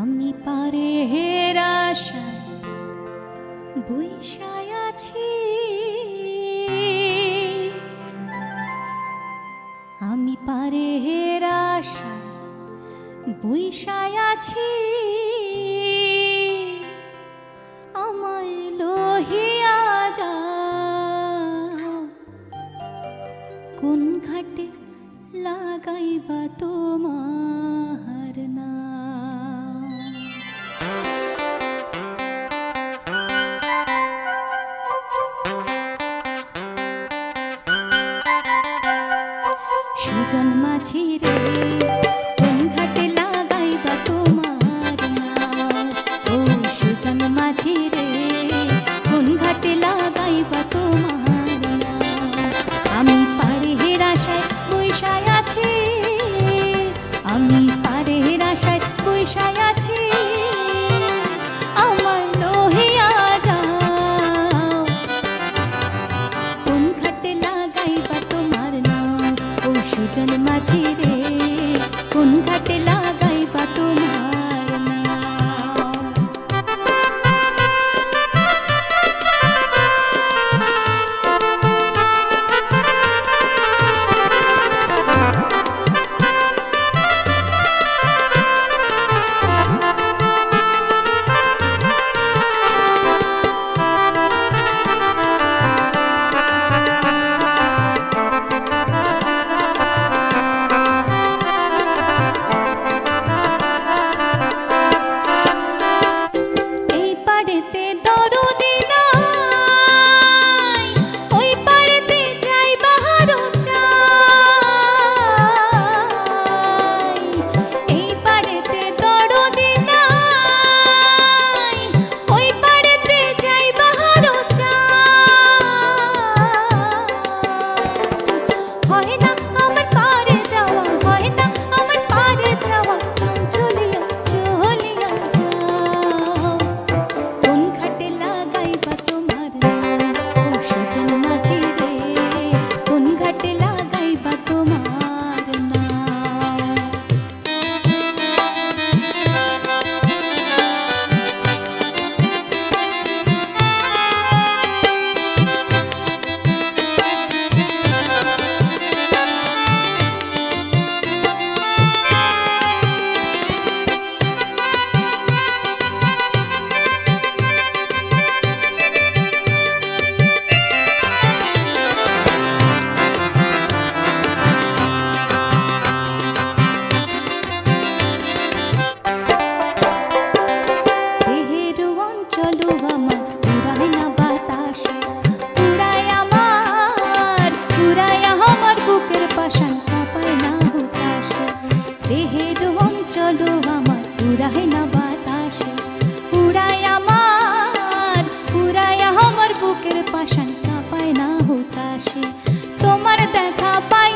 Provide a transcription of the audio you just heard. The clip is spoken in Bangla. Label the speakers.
Speaker 1: আমি পারে হের আশায় বৈশায় আছি, আমি পারে হের আশায় বৈশায় আছি, আমায় লহিয়া যাও কোন ঘাটে লাগাইবা তোমার নাম। সুজন মাঝি রে কোন ঘাটে লাগাইবা তোমার নাম, ও সুজন মাঝি রে কোন ঘাটে লাগাইবা তোমার নাম। আমি পারে হের আশায় বৈশায় আছি, আমি পারে হের আশায় বৈশায় আছি, আমার লহিয়া যাও কোন ঘাটে লাগাইবা তোমার নাম, ও সুজন মাঝি রে কোন ঘাটে লাগাইবা তোমার নাম। তোমার দেখা পাই